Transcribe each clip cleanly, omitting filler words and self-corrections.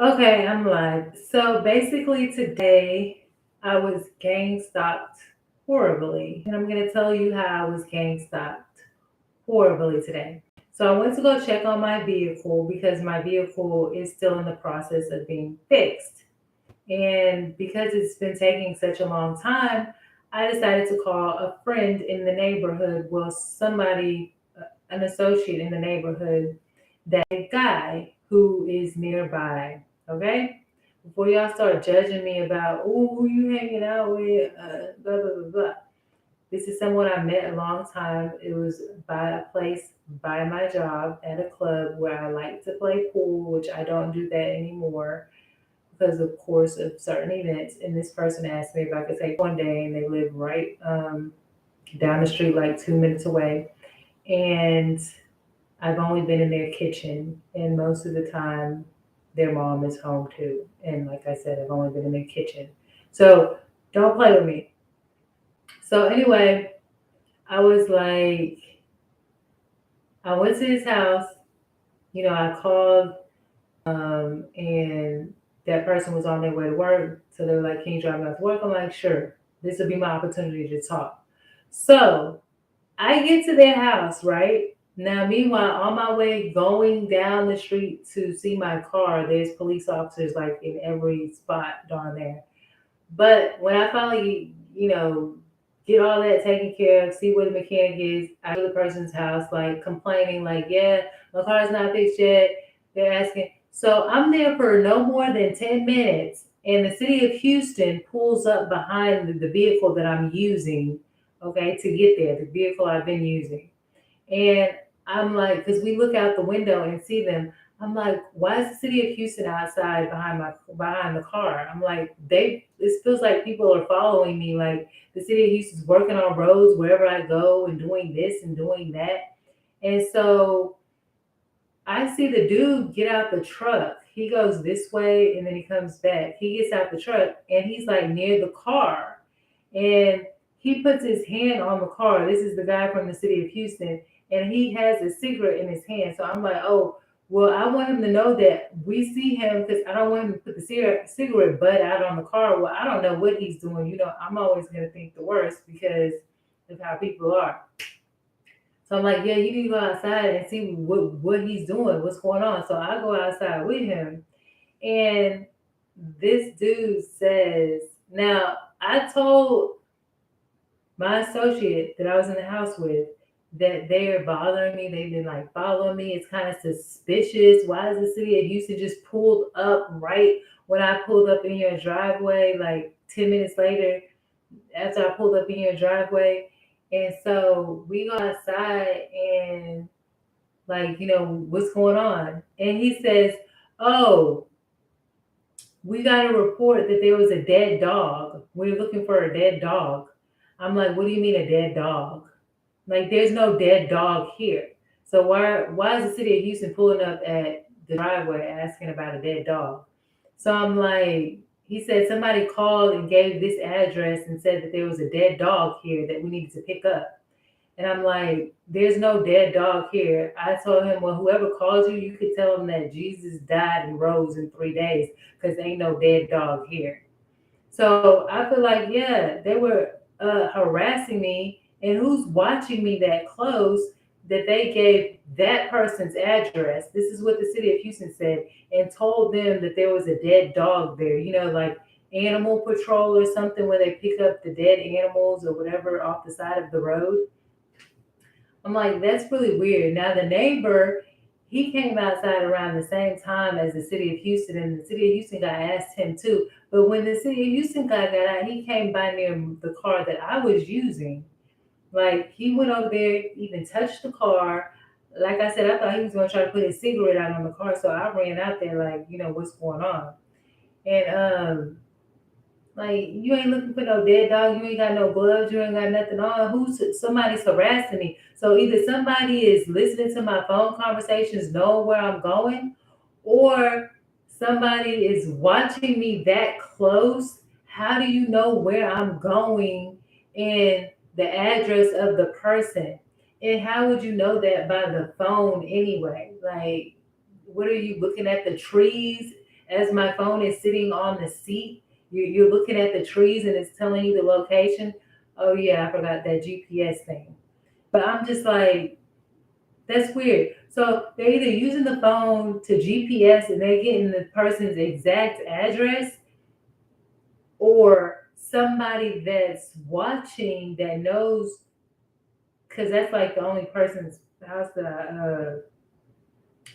Okay, I'm live. So basically, today I was gang stalked horribly, and I'm going to tell you how I was gang stalked horribly today. So I went to go check on my vehicle because my vehicle is still in the process of being fixed. And because it's been taking such a long time, I decided to call a friend in the neighborhood, well, somebody, an associate in the neighborhood, that guy who is nearby. Okay? Before y'all start judging me about, oh, who you hanging out with, blah, blah, blah, blah. This is someone I met a long time. It was by a place by my job at a club where I like to play pool, which I don't do that anymore because of course of certain events. And this person asked me if I could take one day, and they live right down the street, like 2 minutes away. And I've only been in their kitchen, and most of the time, their mom is home too. And like I said, I've only been in their kitchen. So don't play with me. So anyway, I was like, I went to his house. I called, and that person was on their way to work. So they were like, "Can you drive me out to work?" I'm like, "Sure. This will be my opportunity to talk." So I get to their house, right? Now, meanwhile, on my way going down the street to see my car, there's police officers like in every spot down there. But when I finally, get all that taken care of, see where the mechanic is, I go to the person's house, like complaining, like, yeah, my car's not fixed yet. They're asking. So I'm there for no more than 10 minutes, and the city of Houston pulls up behind the vehicle that I'm using, okay, to get there, the vehicle I've been using. And I'm like, because we look out the window and see them. I'm like, why is the city of Houston outside behind the car? I'm like, it feels like people are following me. Like the city of Houston's working on roads wherever I go and doing this and doing that. And so I see the dude get out the truck. He goes this way and then he comes back. He gets out the truck and he's like near the car. And he puts his hand on the car. This is the guy from the city of Houston. And he has a cigarette in his hand. So I'm like, oh, well, I want him to know that we see him because I don't want him to put the cigarette butt out on the car. Well, I don't know what he's doing. I'm always going to think the worst because of how people are. So I'm like, yeah, you need to go outside and see what he's doing, what's going on. So I go outside with him, and this dude says, now I told my associate that I was in the house with that they are bothering me. They've been like following me. It's kind of suspicious. Why is the city of Houston just pulled up right when I pulled up in your driveway, like 10 minutes later? After I pulled up in your driveway. And so we go outside and like, what's going on? And he says, oh, we got a report that there was a dead dog. We're looking for a dead dog. I'm like, what do you mean a dead dog? Like, there's no dead dog here. So why is the city of Houston pulling up at the driveway asking about a dead dog? So I'm like, he said somebody called and gave this address and said that there was a dead dog here that we needed to pick up. And I'm like, there's no dead dog here. I told him, well, whoever calls you, you could tell them that Jesus died and rose in 3 days because ain't no dead dog here. So I feel like, yeah, they were harassing me, and who's watching me that close that they gave that person's address. This is what the city of Houston said, and told them that there was a dead dog there. Like animal patrol or something where they pick up the dead animals or whatever off the side of the road. I'm like, that's really weird. Now the neighbor, he came outside around the same time as the city of Houston, and the city of Houston guy asked him too. But when the city of Houston guy got out, he came by near the car that I was using. Like he went over there, even touched the car. Like I said, I thought he was gonna try to put his cigarette out on the car, so I ran out there like, what's going on? And like you ain't looking for no dead dog. You ain't got no gloves. You ain't got nothing on. Somebody's harassing me? So either somebody is listening to my phone conversations, knowing where I'm going, or somebody is watching me that close. How do you know where I'm going and the address of the person? And how would you know that by the phone anyway? Like, what are you looking at the trees as my phone is sitting on the seat, you're looking at the trees and it's telling you the location. Oh yeah, I forgot that GPS thing. But I'm just like, that's weird. So they're either using the phone to GPS and they're getting the person's exact address, or somebody that's watching that knows, because that's like the only person's house that I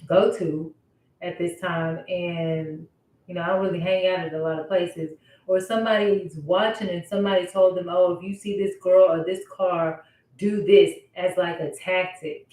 go to at this time. And, I don't really hang out at a lot of places. Or somebody's watching and somebody told them, oh, if you see this girl or this car, do this as like a tactic.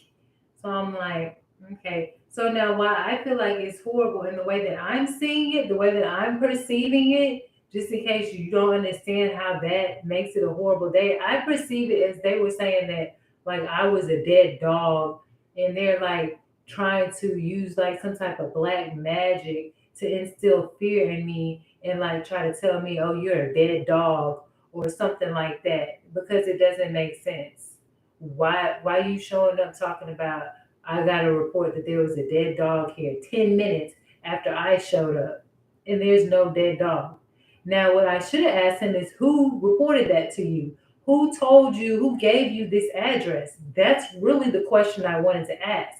So I'm like, okay. So now, why I feel like it's horrible in the way that I'm seeing it, the way that I'm perceiving it, just in case you don't understand how that makes it a horrible day, I perceive it as they were saying that like I was a dead dog, and they're like trying to use like some type of black magic to instill fear in me and like try to tell me, oh, you're a dead dog or something like that, because it doesn't make sense. Why you showing up talking about I got a report that there was a dead dog here 10 minutes after I showed up and there's no dead dog? Now, what I should have asked him is who reported that to you? Who told you, who gave you this address? That's really the question I wanted to ask.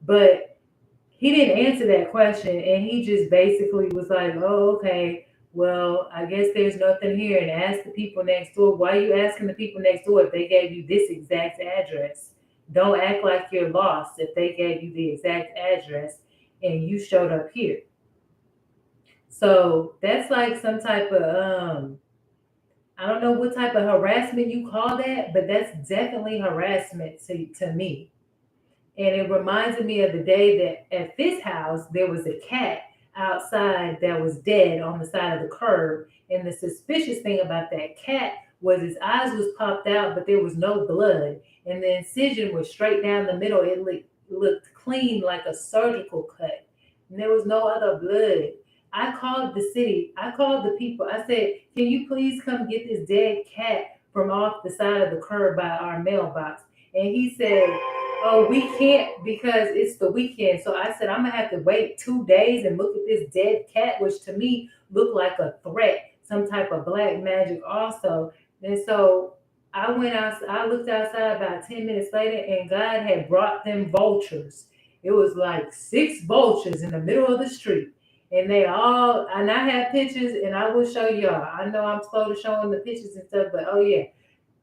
But he didn't answer that question, and he just basically was like, oh, okay, well, I guess there's nothing here, and ask the people next door. Why are you asking the people next door if they gave you this exact address? Don't act like you're lost if they gave you the exact address and you showed up here. So that's like some type of I don't know what type of harassment you call that, but that's definitely harassment to me. And it reminded me of the day that at this house there was a cat outside that was dead on the side of the curb. And the suspicious thing about that cat was his eyes was popped out, but there was no blood. And the incision was straight down the middle. It looked clean like a surgical cut. And there was no other blood. I called the city. I called the people. I said, can you please come get this dead cat from off the side of the curb by our mailbox? And he said, oh, we can't because it's the weekend. So I said, I'm gonna have to wait 2 days and look at this dead cat, which to me looked like a threat, some type of black magic also. And so I went out, I looked outside about 10 minutes later, and God had brought them vultures. It was like six vultures in the middle of the street. And they all, and I have pictures, and I will show y'all. I know I'm slow to showing the pictures and stuff, but oh yeah,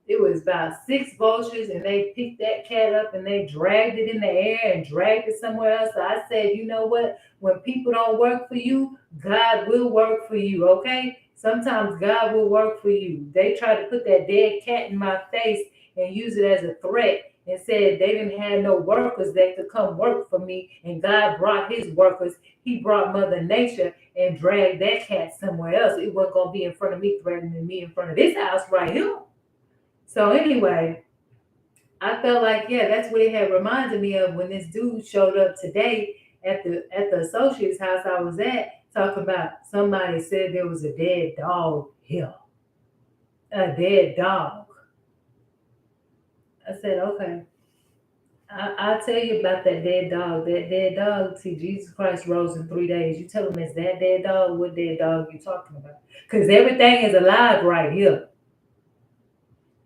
it was about six vultures, and they picked that cat up and they dragged it in the air and dragged it somewhere else. So I said, you know what? When people don't work for you, God will work for you, okay? Sometimes God will work for you. They tried to put that dead cat in my face and use it as a threat and said they didn't have no workers that could come work for me. And God brought his workers. He brought Mother Nature and dragged that cat somewhere else. It wasn't going to be in front of me, threatening me in front of this house right here. So anyway, I felt like, yeah, that's what it had reminded me of when this dude showed up today at the associate's house I was at, talking about somebody said there was a dead dog here. A dead dog. I said, okay. I'll tell you about that dead dog. That dead dog, see, Jesus Christ rose in 3 days. You tell him it's that dead dog, what dead dog you talking about? Because everything is alive right here.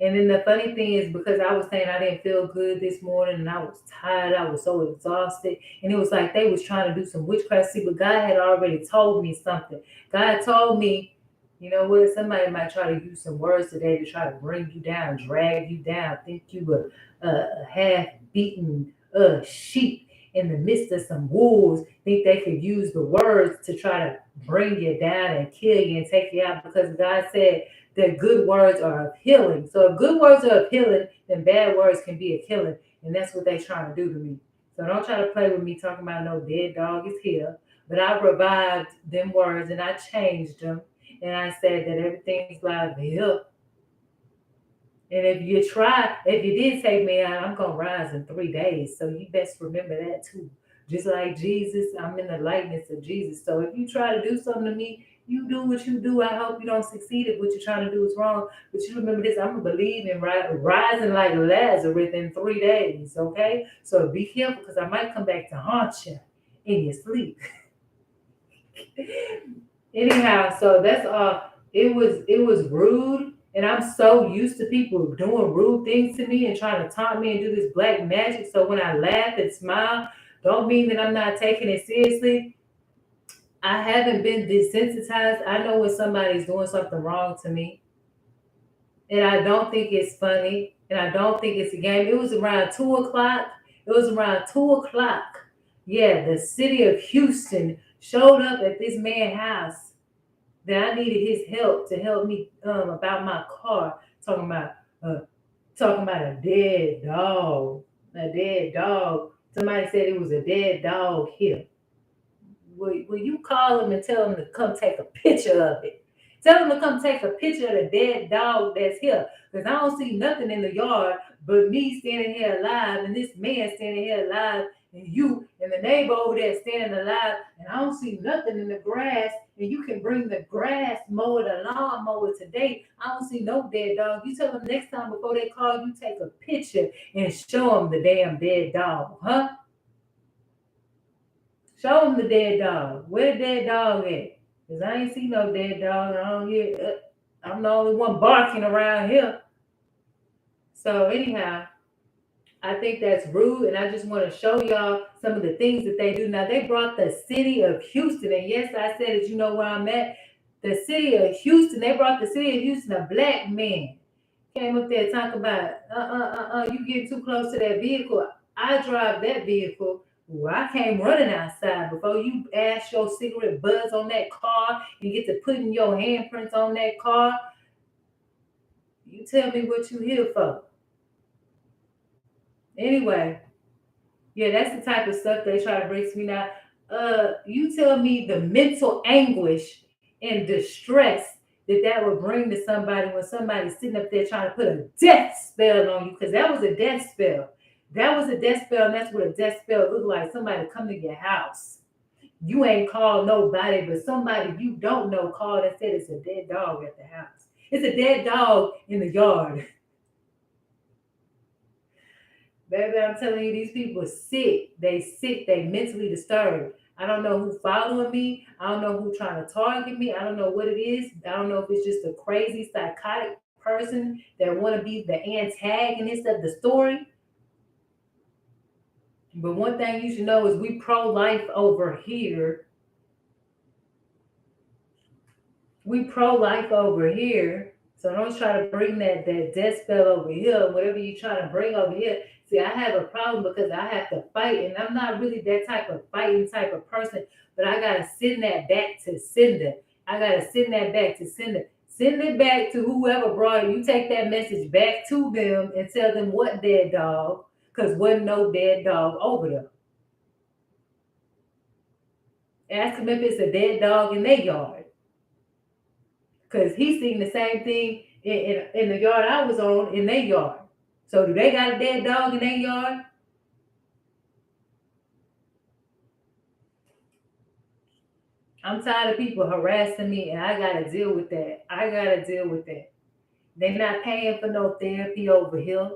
And then the funny thing is, because I was saying I didn't feel good this morning and I was tired, I was so exhausted. And it was like they was trying to do some witchcraft. See, but God had already told me something. God told me, you know what, somebody might try to use some words today to try to bring you down, drag you down, think you were a half-beaten sheep in the midst of some wolves, think they could use the words to try to bring you down and kill you and take you out, because God said that good words are of healing. So if good words are of healing, then bad words can be a killing. And that's what they trying to do to me. So don't try to play with me talking about no dead dog is here. But I revived them words and I changed them. And I said that everything's live here. And if you did take me out, I'm going to rise in 3 days. So you best remember that too. Just like Jesus, I'm in the likeness of Jesus. So if you try to do something to me, you do what you do. I hope you don't succeed if what you're trying to do is wrong. But you remember this, I'm going to believe in rising like Lazarus in 3 days, okay? So be careful, because I might come back to haunt you in your sleep. Anyhow, so that's all. It was rude, and I'm so used to people doing rude things to me and trying to taunt me and do this black magic. So when I laugh and smile, don't mean that I'm not taking it seriously. I haven't been desensitized. I know when somebody's doing something wrong to me, and I don't think it's funny, and I don't think it's a game. It was around 2 o'clock. It was around 2 o'clock. Yeah, the city of Houston showed up at this man's house that I needed his help to help me about my car. Talking about uh, talking about a dead dog, a dead dog. Somebody said it was a dead dog here. Will you call him and tell him to come take a picture of it? Tell him to come take a picture of the dead dog that's here. Because I don't see nothing in the yard but me standing here alive and this man standing here alive and you and the neighbor over there standing alive. And I don't see nothing in the grass. And you can bring the grass mower, the lawn mower today. I don't see no dead dog. You tell them next time before they call you, take a picture and show them the damn dead dog. Huh? Show them the dead dog. Where the dead dog at? Because I ain't see no dead dog. I don't hear. I'm the only one barking around here. So anyhow, I think that's rude, and I just want to show y'all some of the things that they do. Now they brought the city of Houston, and yes, I said it. You know where I'm at. The city of Houston. They brought the city of Houston. A black man came up there talking about, you get too close to that vehicle. I drive that vehicle. Well, I came running outside before you ash your cigarette buzz on that car and get to putting your handprints on that car. You tell me what you here for. Anyway, yeah, that's the type of stuff they try to bring to me now. You tell me the mental anguish and distress that would bring to somebody when somebody's sitting up there trying to put a death spell on you, because that was a death spell. That was a death spell, and that's what a death spell looked like. Somebody come to your house. You ain't called nobody, but somebody you don't know called and said it's a dead dog at the house. It's a dead dog in the yard. Baby, I'm telling you, these people are sick. They sick. They mentally disturbed. I don't know who following me. I don't know who trying to target me. I don't know what it is. I don't know if it's just a crazy psychotic person that want to be the antagonist of the story. But one thing you should know is we pro-life over here. We pro-life over here. So don't try to bring that death spell over here. Whatever you try to bring over here. See, I have a problem because I have to fight, and I'm not really that type of fighting type of person. But I gotta send that back to sender. I gotta send that back to sender. Send it back to whoever brought it. You take that message back to them and tell them what dead dog, because wasn't no dead dog over there. Ask them if it's a dead dog in their yard, because he seen the same thing in the yard I was on in their yard. So do they got a dead dog in their yard? I'm tired of people harassing me, and I gotta deal with that. I gotta deal with that. They not paying for no therapy over here.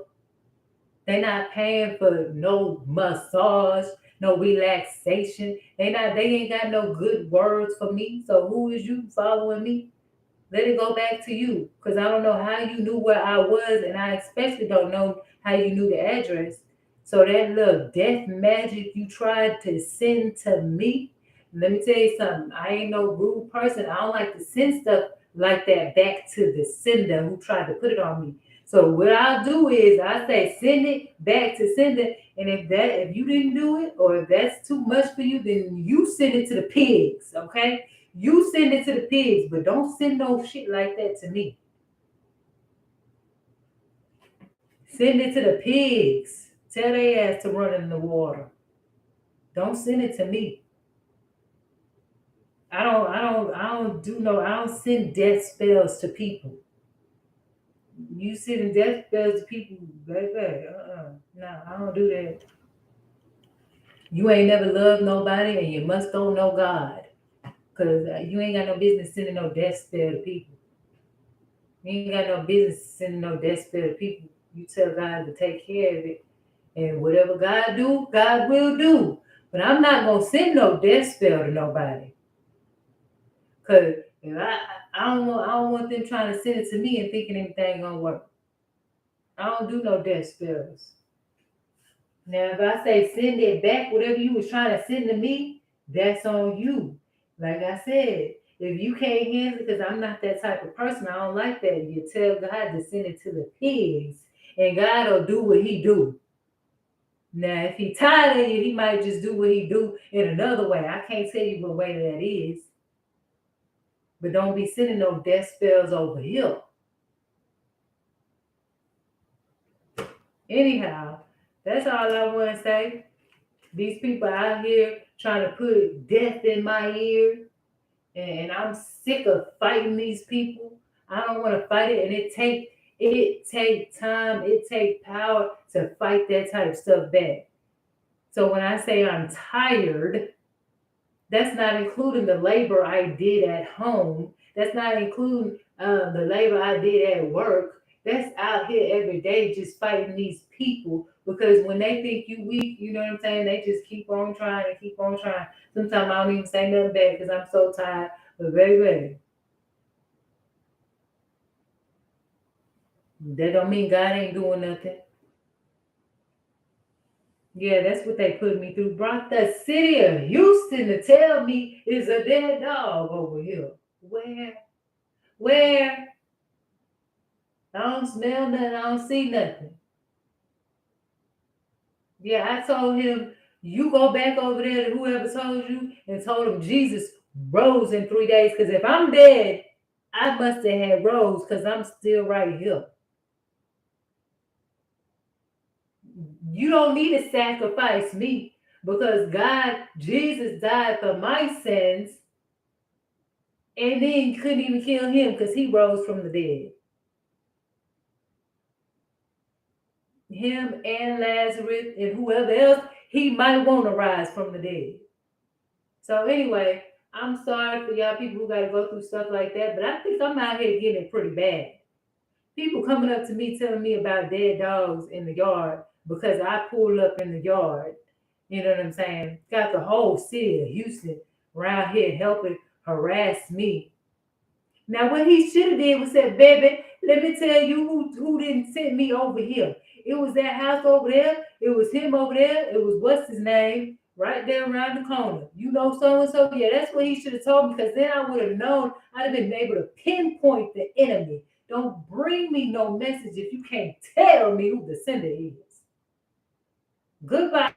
They not paying for no massage, no relaxation. They ain't got no good words for me. So who is you following me? Let it go back to you. Because I don't know how you knew where I was, and I especially don't know how you knew the address. So that little death magic you tried to send to me, let me tell you something. I ain't no rude person. I don't like to send stuff like that back to the sender who tried to put it on me. So what I'll do is I say send it back to sender, and if you didn't do it or if that's too much for you, then you send it to the pigs, okay? You send it to the pigs, but don't send no shit like that to me. Send it to the pigs. Tell their ass to run in the water. Don't send it to me. I don't send death spells to people. You sending death spells to people, baby. No, I don't do that. You ain't never loved nobody, and you must don't know God. Because you ain't got no business sending no death spell to people. You ain't got no business sending no death spell to people. You tell God to take care of it. And whatever God do, God will do. But I'm not going to send no death spell to nobody. Cause if I don't want them trying to send it to me and thinking anything gonna work. I don't do no death spells. Now, if I say send it back, whatever you was trying to send to me, that's on you. Like I said, if you can't handle it, because I'm not that type of person, I don't like that. You tell God to send it to the pigs, and God will do what He do. Now, if He tired of you, He might just do what He do in another way. I can't tell you what way that is, but don't be sending no death spells over here. Anyhow, that's all I want to say. These people out here trying to put death in my ear, and I'm sick of fighting these people. I don't want to fight it, and it take time, it take power to fight that type of stuff back. So when I say I'm tired, that's not including the labor I did at home. That's not including the labor I did at work. That's out here every day just fighting these people because when they think you weak, you know what I'm saying? They just keep on trying and keep on trying. Sometimes I don't even say nothing back because I'm so tired. But baby, that don't mean God ain't doing nothing. Yeah, that's what they put me through. Brought the city of Houston to tell me is a dead dog over here. Where? Where? I don't smell nothing. I don't see nothing. Yeah, I told him, you go back over there to whoever told you and told him Jesus rose in 3 days. Because if I'm dead, I must have had rose because I'm still right here. You don't need to sacrifice me because God, Jesus died for my sins and then couldn't even kill him because he rose from the dead. Him and Lazarus and whoever else, he might want to rise from the dead. So anyway, I'm sorry for y'all people who got to go through stuff like that, but I think I'm out here getting it pretty bad. People coming up to me telling me about dead dogs in the yard because I pulled up in the yard. You know what I'm saying? Got the whole city of Houston around here helping harass me. Now, what he should have did was said, baby, let me tell you who didn't send me over here. It was that house over there. It was him over there. It was what's his name right there around the corner. You know so and so. Yeah, that's what he should have told me because then I would have known. I'd have been able to pinpoint the enemy. Don't bring me no message if you can't tell me who the sender is. Goodbye.